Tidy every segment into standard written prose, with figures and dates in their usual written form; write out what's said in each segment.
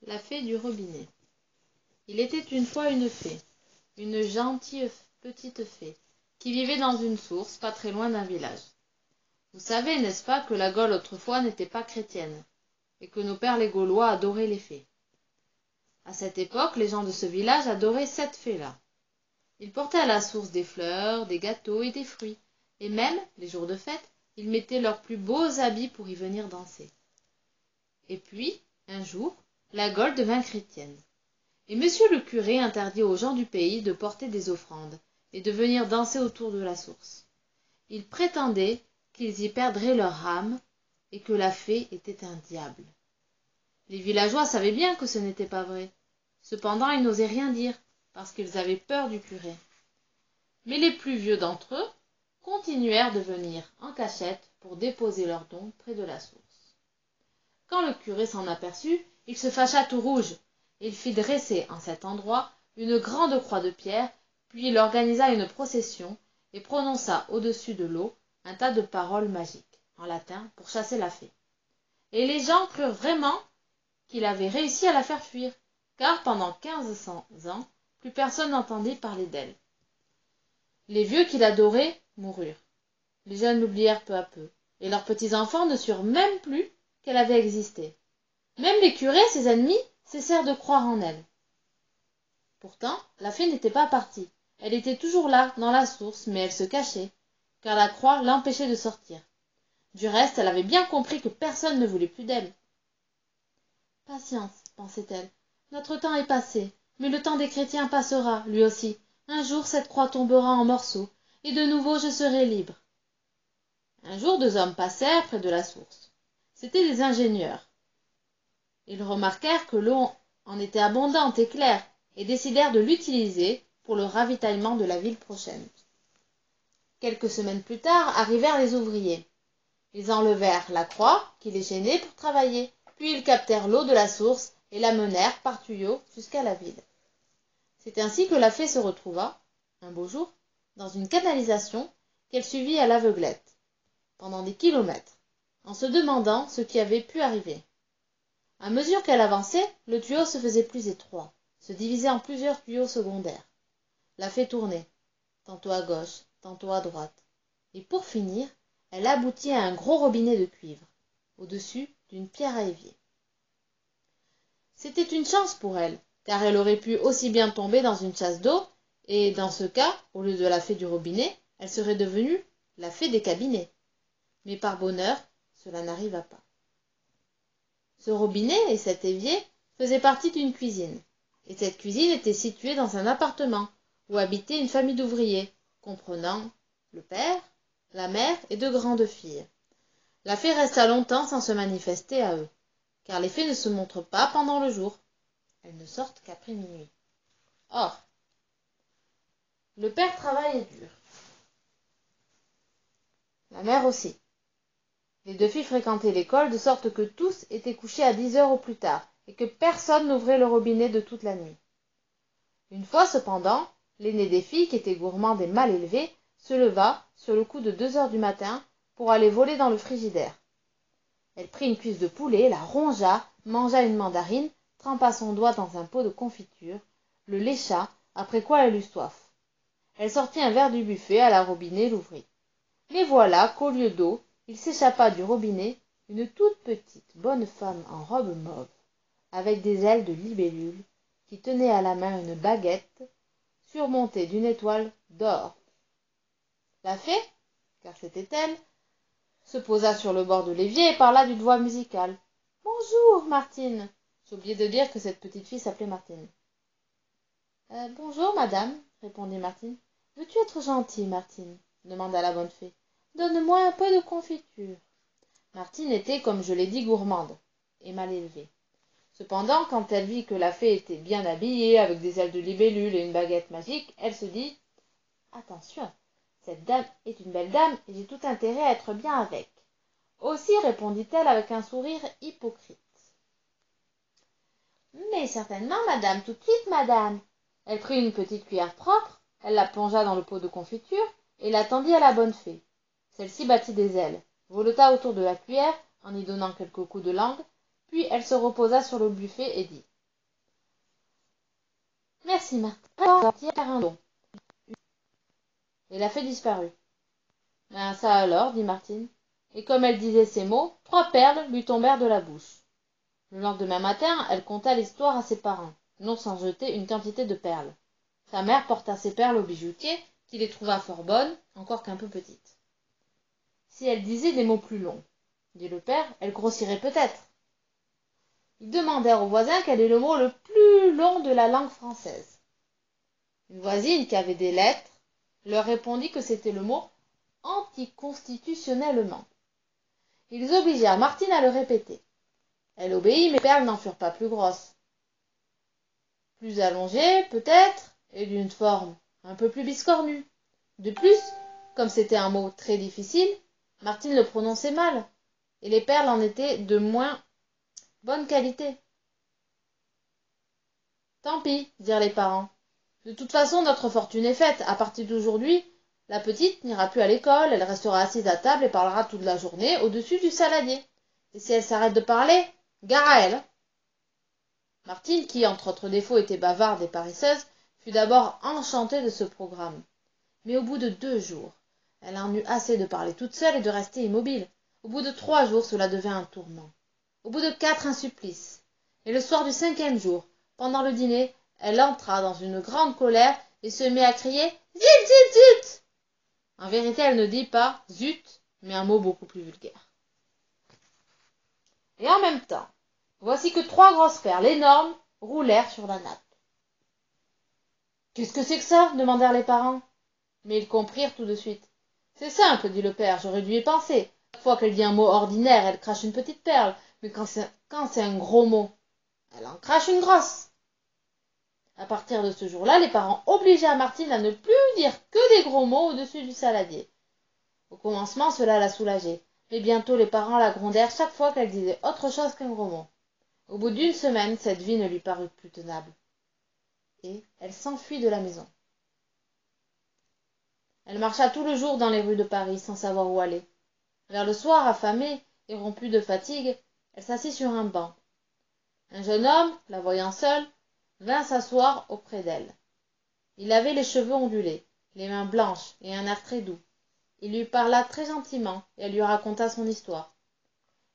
La fée du robinet. Il était une fois une fée, une gentille petite fée, qui vivait dans une source pas très loin d'un village. Vous savez, n'est-ce pas, que la Gaule autrefois n'était pas chrétienne, et que nos pères les Gaulois adoraient les fées. À cette époque, les gens de ce village adoraient cette fée-là. Ils portaient à la source des fleurs, des gâteaux et des fruits, et même, les jours de fête, ils mettaient leurs plus beaux habits pour y venir danser. Et puis, un jour, la Gaule devint chrétienne. Et monsieur le curé interdit aux gens du pays de porter des offrandes et de venir danser autour de la source. Il prétendait qu'ils y perdraient leur âme et que la fée était un diable. Les villageois savaient bien que ce n'était pas vrai. Cependant, ils n'osaient rien dire, parce qu'ils avaient peur du curé. Mais les plus vieux d'entre eux continuèrent de venir en cachette pour déposer leurs dons près de la source. Quand le curé s'en aperçut, il se fâcha tout rouge. Il fit dresser en cet endroit une grande croix de pierre, puis il organisa une procession et prononça au-dessus de l'eau un tas de paroles magiques, en latin, pour chasser la fée. Et les gens crurent vraiment qu'il avait réussi à la faire fuir, car pendant 1500 ans, plus personne n'entendit parler d'elle. Les vieux qui l'adoraient moururent. Les jeunes l'oublièrent peu à peu, et leurs petits-enfants ne surent même plus qu'elle avait existé. Même les curés, ses ennemis, cessèrent de croire en elle. Pourtant, la fée n'était pas partie. Elle était toujours là, dans la source, mais elle se cachait, car la croix l'empêchait de sortir. Du reste, elle avait bien compris que personne ne voulait plus d'elle. « Patience, pensait-elle, notre temps est passé, mais le temps des chrétiens passera, lui aussi. Un jour, cette croix tombera en morceaux, et de nouveau je serai libre. » Un jour, deux hommes passèrent près de la source. C'étaient des ingénieurs. Ils remarquèrent que l'eau en était abondante et claire, et décidèrent de l'utiliser pour le ravitaillement de la ville prochaine. Quelques semaines plus tard arrivèrent les ouvriers. Ils enlevèrent la croix qui les gênait pour travailler, puis ils captèrent l'eau de la source et la menèrent par tuyau jusqu'à la ville. C'est ainsi que la fée se retrouva, un beau jour, dans une canalisation qu'elle suivit à l'aveuglette, pendant des kilomètres, en se demandant ce qui avait pu arriver. À mesure qu'elle avançait, le tuyau se faisait plus étroit, se divisait en plusieurs tuyaux secondaires. La fée tournait, tantôt à gauche, tantôt à droite, et pour finir, elle aboutit à un gros robinet de cuivre, au-dessus d'une pierre à évier. C'était une chance pour elle, car elle aurait pu aussi bien tomber dans une chasse d'eau, et dans ce cas, au lieu de la fée du robinet, elle serait devenue la fée des cabinets. Mais par bonheur, cela n'arriva pas. Ce robinet et cet évier faisaient partie d'une cuisine, et cette cuisine était située dans un appartement où habitait une famille d'ouvriers, comprenant le père, la mère et deux grandes filles. La fée resta longtemps sans se manifester à eux, car les fées ne se montrent pas pendant le jour. Elles ne sortent qu'après minuit. Or, le père travaillait dur. La mère aussi. Les deux filles fréquentaient l'école de sorte que tous étaient couchés à 10 heures au plus tard, et que personne n'ouvrait le robinet de toute la nuit. Une fois cependant, l'aînée des filles, qui était gourmande et mal élevée, se leva, sur le coup de 2 heures du matin, pour aller voler dans le frigidaire. Elle prit une cuisse de poulet, la rongea, mangea une mandarine, trempa son doigt dans un pot de confiture, le lécha, après quoi elle eut soif. Elle sortit un verre du buffet, alla au robinet, l'ouvrit. Mais voilà qu'au lieu d'eau, il s'échappa du robinet une toute petite, bonne femme en robe mauve, avec des ailes de libellule, qui tenait à la main une baguette surmontée d'une étoile d'or. La fée, car c'était elle, se posa sur le bord de l'évier et parla d'une voix musicale. « Bonjour, Martine !» J'ai oublié de dire que cette petite fille s'appelait Martine. « Bonjour, madame, » répondit Martine. « Veux-tu être gentille, Martine ?» demanda la bonne fée. « Donne-moi un peu de confiture. » Martine était, comme je l'ai dit, gourmande et mal élevée. Cependant, quand elle vit que la fée était bien habillée, avec des ailes de libellule et une baguette magique, elle se dit « Attention, cette dame est une belle dame et j'ai tout intérêt à être bien avec. » Aussi, répondit-elle avec un sourire hypocrite. « Mais certainement, madame, tout de suite, madame. » Elle prit une petite cuillère propre, elle la plongea dans le pot de confiture et la tendit à la bonne fée. Celle-ci battit des ailes, volota autour de la cuillère en y donnant quelques coups de langue, puis elle se reposa sur le buffet et dit Merci, Martin. Hier un don. Et la fée disparut. Ben ça alors, dit Martine. Et comme elle disait ces mots, 3 perles lui tombèrent de la bouche. Le lendemain matin, elle conta l'histoire à ses parents, non sans jeter une quantité de perles. Sa mère porta ces perles au bijoutier, qui les trouva fort bonnes, encore qu'un peu petites. Si elle disait des mots plus longs, dit le père, elle grossirait peut-être. Ils demandèrent au voisin quel est le mot le plus long de la langue française. Une voisine qui avait des lettres leur répondit que c'était le mot anticonstitutionnellement. Ils obligèrent Martine à le répéter. Elle obéit, mais les perles n'en furent pas plus grosses. Plus allongées, peut-être, et d'une forme un peu plus biscornue. De plus, comme c'était un mot très difficile, Martine le prononçait mal, et les perles en étaient de moins bonne qualité. Tant pis, dirent les parents. De toute façon, notre fortune est faite. À partir d'aujourd'hui, la petite n'ira plus à l'école, elle restera assise à table et parlera toute la journée au-dessus du saladier. Et si elle s'arrête de parler, gare à elle. Martine, qui, entre autres défauts, était bavarde et paresseuse, fut d'abord enchantée de ce programme. Mais au bout de 2 jours, elle en eut assez de parler toute seule et de rester immobile. Au bout de 3 jours, cela devint un tourment. Au bout de 4, un supplice. Et le soir du 5e jour, pendant le dîner, elle entra dans une grande colère et se mit à crier « Zut, zut, zut !» En vérité, elle ne dit pas « zut », mais un mot beaucoup plus vulgaire. Et en même temps, voici que 3 grosses perles énormes roulèrent sur la nappe. « Qu'est-ce que c'est que ça ?» demandèrent les parents. Mais ils comprirent tout de suite. « C'est simple, dit le père, j'aurais dû y penser. Chaque fois qu'elle dit un mot ordinaire, elle crache une petite perle, mais quand c'est un gros mot, elle en crache une grosse. » À partir de ce jour-là, les parents obligèrent Martine à ne plus dire que des gros mots au-dessus du saladier. Au commencement, cela la soulageait, mais bientôt les parents la grondèrent chaque fois qu'elle disait autre chose qu'un gros mot. Au bout d'une semaine, cette vie ne lui parut plus tenable, et elle s'enfuit de la maison. Elle marcha tout le jour dans les rues de Paris sans savoir où aller. Vers le soir, affamée et rompue de fatigue, elle s'assit sur un banc. Un jeune homme, la voyant seule, vint s'asseoir auprès d'elle. Il avait les cheveux ondulés, les mains blanches et un air très doux. Il lui parla très gentiment et elle lui raconta son histoire.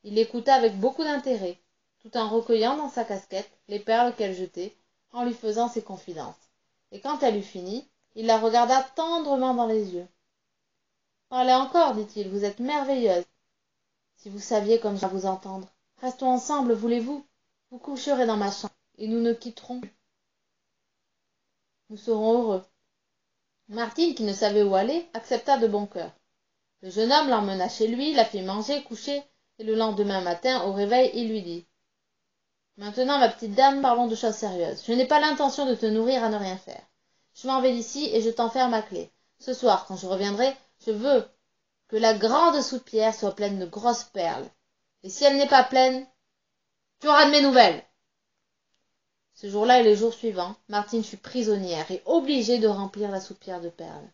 Il l'écouta avec beaucoup d'intérêt, tout en recueillant dans sa casquette les perles qu'elle jetait, en lui faisant ses confidences. Et quand elle eut fini, il la regarda tendrement dans les yeux. « Parlez encore, dit-il, vous êtes merveilleuse. Si vous saviez comme j'aime vous entendre. Restons ensemble, voulez-vous? Vous coucherez dans ma chambre, et nous ne quitterons plus. Nous serons heureux. » Martine, qui ne savait où aller, accepta de bon cœur. Le jeune homme l'emmena chez lui, la fit manger, coucher, et le lendemain matin, au réveil, il lui dit « Maintenant, ma petite dame, parlons de choses sérieuses. Je n'ai pas l'intention de te nourrir à ne rien faire. Je m'en vais d'ici et je t'enferme à clé. Ce soir, quand je reviendrai, je veux que la grande soupière soit pleine de grosses perles. Et si elle n'est pas pleine, tu auras de mes nouvelles. » Ce jour-là et les jours suivants, Martine fut prisonnière et obligée de remplir la soupière de perles.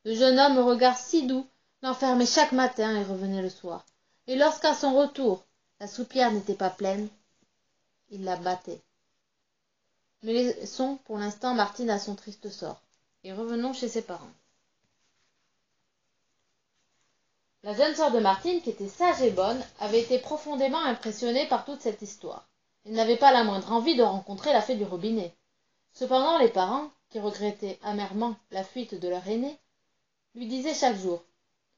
Le jeune homme, au regard si doux, l'enfermait chaque matin et revenait le soir. Et lorsqu'à son retour, la soupière n'était pas pleine, il la battait. Mais laissons pour l'instant Martine à son triste sort, et revenons chez ses parents. La jeune sœur de Martine, qui était sage et bonne, avait été profondément impressionnée par toute cette histoire. Elle n'avait pas la moindre envie de rencontrer la fée du robinet. Cependant, les parents, qui regrettaient amèrement la fuite de leur aînée, lui disaient chaque jour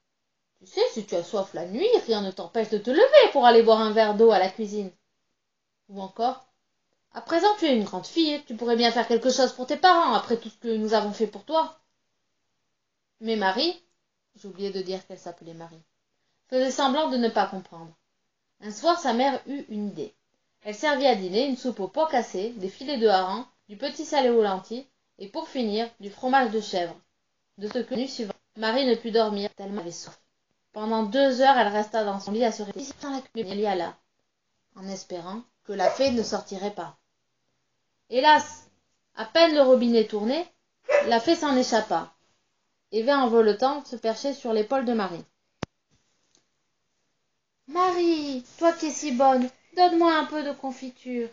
« Tu sais, si tu as soif la nuit, rien ne t'empêche de te lever pour aller boire un verre d'eau à la cuisine. » Ou encore « À présent, tu es une grande fille, tu pourrais bien faire quelque chose pour tes parents, après tout ce que nous avons fait pour toi. » Mais Marie, j'ai oublié de dire qu'elle s'appelait Marie, faisait semblant de ne pas comprendre. Un soir, sa mère eut une idée. Elle servit à dîner une soupe aux pois cassés, des filets de hareng, du petit salé aux lentilles, et pour finir, du fromage de chèvre. De ce que la nuit suivante, Marie ne put dormir tellement elle avait soif. Pendant 2 heures, elle resta dans son lit à se réfléchir dans la cuisine. Elle y alla, en espérant que la fée ne sortirait pas. Hélas, à peine le robinet tourné, la fée s'en échappa, et vint en voletant se percher sur l'épaule de Marie. « Marie, toi qui es si bonne, donne-moi un peu de confiture. »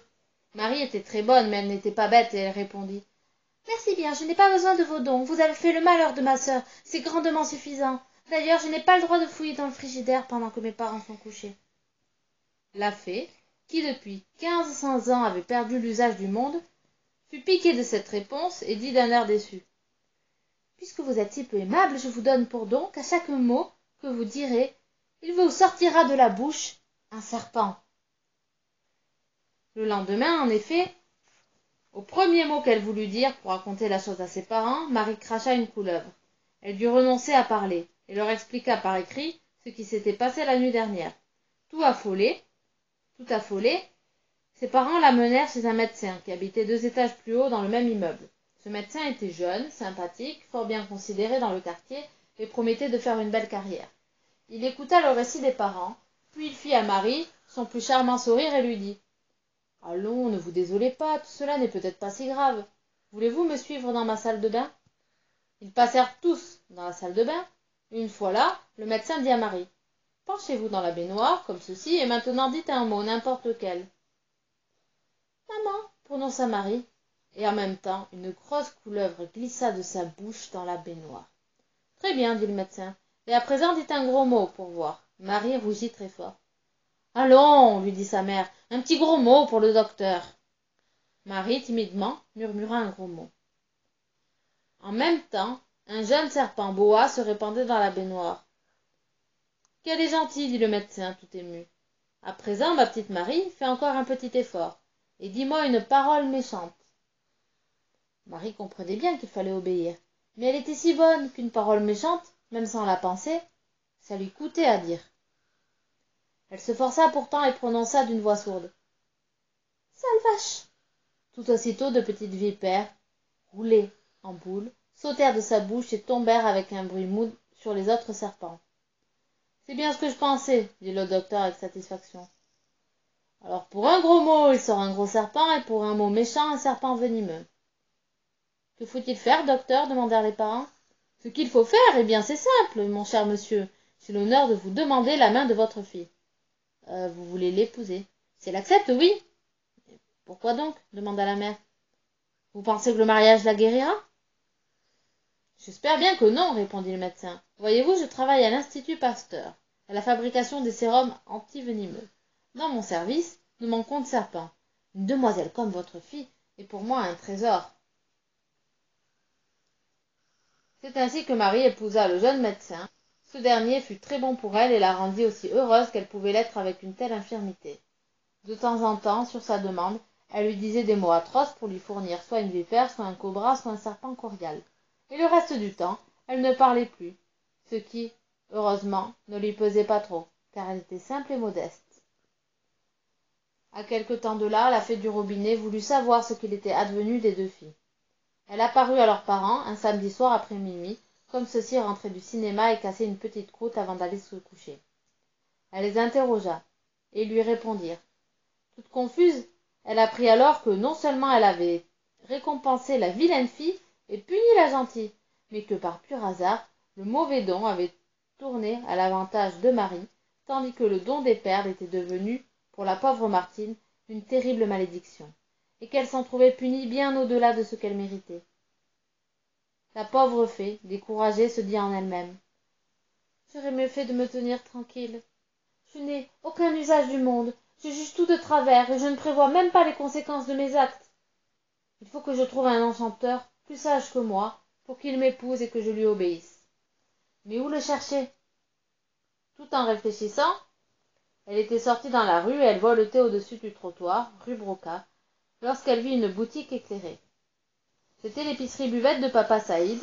Marie était très bonne, mais elle n'était pas bête, et elle répondit Merci bien, je n'ai pas besoin de vos dons. Vous avez fait le malheur de ma sœur. C'est grandement suffisant. D'ailleurs, je n'ai pas le droit de fouiller dans le frigidaire pendant que mes parents sont couchés. » La fée, qui depuis 1500 ans avait perdu l'usage du monde, fut piquée de cette réponse et dit d'un air déçu. « Puisque vous êtes si peu aimable, je vous donne pour don qu'à chaque mot que vous direz, il vous sortira de la bouche un serpent. » Le lendemain, en effet, au premier mot qu'elle voulut dire pour raconter la chose à ses parents, Marie cracha une couleuvre. Elle dut renoncer à parler et leur expliqua par écrit ce qui s'était passé la nuit dernière. Tout affolés, ses parents la menèrent chez un médecin qui habitait 2 étages plus haut dans le même immeuble. Ce médecin était jeune, sympathique, fort bien considéré dans le quartier et promettait de faire une belle carrière. Il écouta le récit des parents, puis il fit à Marie son plus charmant sourire et lui dit « Allons, ne vous désolez pas, tout cela n'est peut-être pas si grave. Voulez-vous me suivre dans ma salle de bain ?» Ils passèrent tous dans la salle de bain. Une fois là, le médecin dit à Marie « Penchez-vous dans la baignoire, comme ceci, et maintenant dites un mot, n'importe lequel. »« Maman » prononça Marie, et en même temps, une grosse couleuvre glissa de sa bouche dans la baignoire. « Très bien, dit le médecin, et à présent dites un gros mot pour voir. » Marie rougit très fort. « Allons, lui dit sa mère, un petit gros mot pour le docteur. » Marie, timidement, murmura un gros mot. En même temps, un jeune serpent boa se répandait dans la baignoire. « Qu'elle est gentille, dit le médecin, tout ému. À présent, ma petite Marie, fais encore un petit effort, et dis-moi une parole méchante. » Marie comprenait bien qu'il fallait obéir, mais elle était si bonne qu'une parole méchante, même sans la penser, ça lui coûtait à dire. Elle se força pourtant et prononça d'une voix sourde. « Sale vache !» Tout aussitôt, de petites vipères, roulées en boule, sautèrent de sa bouche et tombèrent avec un bruit mou sur les autres serpents. « C'est bien ce que je pensais, » dit le docteur avec satisfaction. « Alors pour un gros mot, il sort un gros serpent, et pour un mot méchant, un serpent venimeux. »« Que faut-il faire, docteur ?» demandèrent les parents. « Ce qu'il faut faire, eh bien c'est simple, mon cher monsieur. J'ai l'honneur de vous demander la main de votre fille. » Vous voulez l'épouser. Si elle accepte, oui. Pourquoi donc demanda la mère. Vous pensez que le mariage la guérira? J'espère bien que non, répondit le médecin. Voyez-vous, je travaille à l'Institut Pasteur, à la fabrication des sérums antivenimeux. Dans mon service, nous manquons de serpents. Une demoiselle comme votre fille est pour moi un trésor. C'est ainsi que Marie épousa le jeune médecin. Ce dernier fut très bon pour elle et la rendit aussi heureuse qu'elle pouvait l'être avec une telle infirmité. De temps en temps, sur sa demande, elle lui disait des mots atroces pour lui fournir soit une vipère, soit un cobra, soit un serpent corial. Et le reste du temps, elle ne parlait plus, ce qui, heureusement, ne lui pesait pas trop, car elle était simple et modeste. À quelque temps de là, la fée du robinet voulut savoir ce qu'il était advenu des 2 filles. Elle apparut à leurs parents un samedi soir après minuit, comme ceux-ci rentraient du cinéma et cassaient une petite croûte avant d'aller se coucher. Elle les interrogea, et ils lui répondirent. Toute confuse, elle apprit alors que non seulement elle avait récompensé la vilaine fille et puni la gentille, mais que par pur hasard, le mauvais don avait tourné à l'avantage de Marie, tandis que le don des perles était devenu, pour la pauvre Martine, une terrible malédiction, et qu'elle s'en trouvait punie bien au-delà de ce qu'elle méritait. La pauvre fée, découragée, se dit en elle-même. « J'aurais mieux fait de me tenir tranquille. Je n'ai aucun usage du monde, je juge tout de travers, et je ne prévois même pas les conséquences de mes actes. Il faut que je trouve un enchanteur, plus sage que moi, pour qu'il m'épouse et que je lui obéisse. Mais où le chercher? » Tout en réfléchissant, elle était sortie dans la rue et elle voletait au-dessus du trottoir, rue Broca, lorsqu'elle vit une boutique éclairée. C'était l'épicerie buvette de Papa Saïd.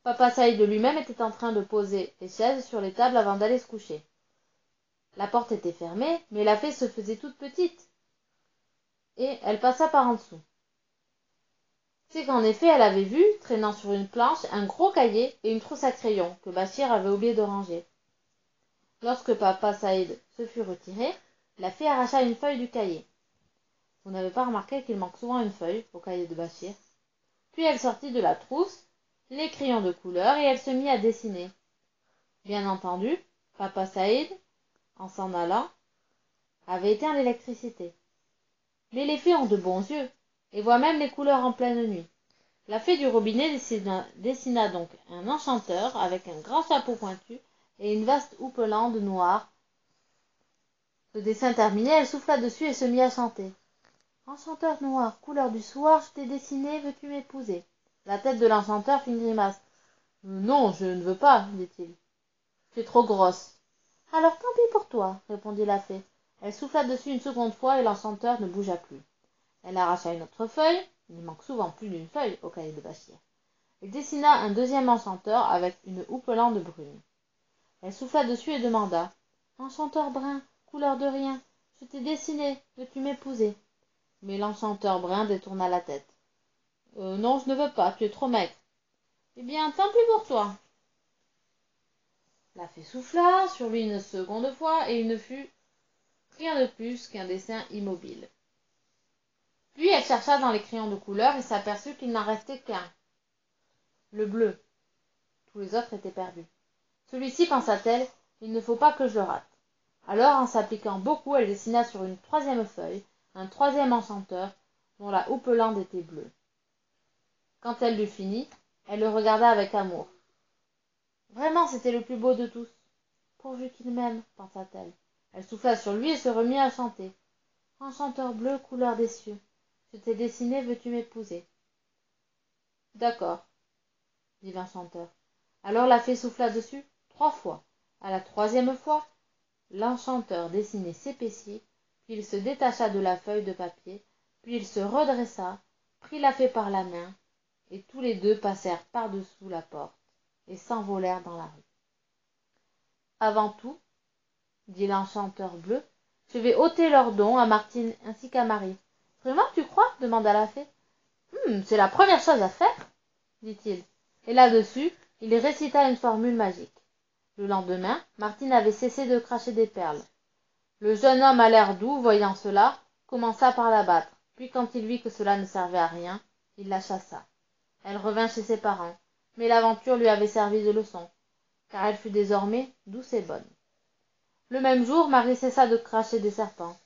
Papa Saïd lui-même était en train de poser les chaises sur les tables avant d'aller se coucher. La porte était fermée, mais la fée se faisait toute petite, et elle passa par en dessous. C'est qu'en effet elle avait vu, traînant sur une planche, un gros cahier et une trousse à crayons que Bachir avait oublié de ranger. Lorsque Papa Saïd se fut retiré, la fée arracha une feuille du cahier. Vous n'avez pas remarqué qu'il manque souvent une feuille au cahier de Bachir? Puis elle sortit de la trousse les crayons de couleur et elle se mit à dessiner. Bien entendu, Papa Saïd, en s'en allant, avait éteint l'électricité. Mais les fées ont de bons yeux, et voient même les couleurs en pleine nuit. La fée du robinet dessina donc un enchanteur avec un grand chapeau pointu et une vaste houppelande noire. Ce dessin terminé, elle souffla dessus et se mit à chanter. Enchanteur noir, couleur du soir, je t'ai dessiné, veux-tu m'épouser? La tête de l'enchanteur fit une grimace. Non, je ne veux pas, dit-il. Tu es trop grosse. Alors tant pis pour toi, répondit la fée. Elle souffla dessus une seconde fois et l'enchanteur ne bougea plus. Elle arracha une autre feuille, il manque souvent plus d'une feuille au cahier de Bachir, et dessina un deuxième enchanteur avec une houppelande brune. Elle souffla dessus et demanda. Enchanteur brun, couleur de rien, je t'ai dessiné, veux-tu m'épouser? Mais l'enchanteur brun détourna la tête. Non, je ne veux pas, tu es trop maigre. Eh bien, tant pis pour toi. La fée souffla sur lui une seconde fois et il ne fut rien de plus qu'un dessin immobile. Puis elle chercha dans les crayons de couleur et s'aperçut qu'il n'en restait qu'un, le bleu. Tous les autres étaient perdus. Celui-ci, pensa-t-elle, il ne faut pas que je le rate. Alors, en s'appliquant beaucoup, elle dessina sur une troisième feuille un troisième enchanteur dont la houppelande était bleue. Quand elle l'eut fini, elle le regarda avec amour. Vraiment, c'était le plus beau de tous. Pourvu qu'il m'aime, pensa-t-elle. Elle souffla sur lui et se remit à chanter. Enchanteur bleu, couleur des cieux, je t'ai dessiné, veux-tu m'épouser? D'accord, dit l'enchanteur. Alors la fée souffla dessus 3 fois. À la troisième fois, l'enchanteur dessiné s'épaissit, puis il se détacha de la feuille de papier, puis il se redressa, prit la fée par la main, et tous les deux passèrent par-dessous la porte et s'envolèrent dans la rue. Avant tout, dit l'enchanteur bleu, je vais ôter leurs dons à Martine ainsi qu'à Marie. Vraiment, tu crois? Demanda la fée. C'est la première chose à faire, dit-il. Et là-dessus, il récita une formule magique. Le lendemain, Martine avait cessé de cracher des perles. Le jeune homme à l'air doux, voyant cela, commença par la battre. Puis, quand il vit que cela ne servait à rien, il la chassa. Elle revint chez ses parents, mais l'aventure lui avait servi de leçon, car elle fut désormais douce et bonne. Le même jour, Marie cessa de cracher des serpents.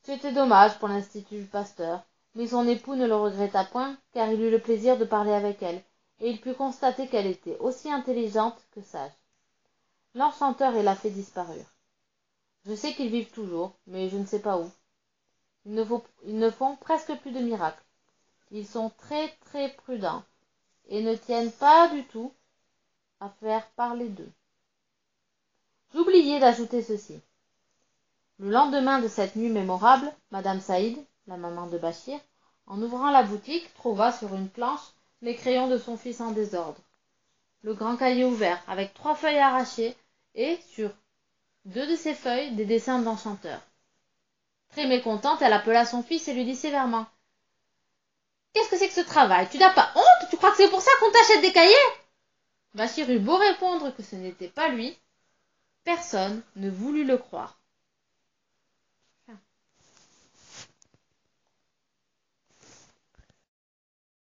C'était dommage pour l'institut Pasteur, mais son époux ne le regretta point, car il eut le plaisir de parler avec elle, et il put constater qu'elle était aussi intelligente que sage. L'enchanteur et la fée disparurent. Je sais qu'ils vivent toujours, mais je ne sais pas où. Ils ne font presque plus de miracles. Ils sont très très prudents, et ne tiennent pas du tout à faire parler d'eux. J'oubliais d'ajouter ceci. Le lendemain de cette nuit mémorable, madame Saïd, la maman de Bachir, en ouvrant la boutique, trouva sur une planche les crayons de son fils en désordre, le grand cahier ouvert, avec 3 feuilles arrachées, et, sur 2 de ces feuilles, des dessins d'enchanteurs. Très mécontente, elle appela son fils et lui dit sévèrement. « Qu'est-ce que c'est que ce travail? Tu n'as pas honte? Tu crois que c'est pour ça qu'on t'achète des cahiers ?» Bachir eut beau répondre que ce n'était pas lui, personne ne voulut le croire.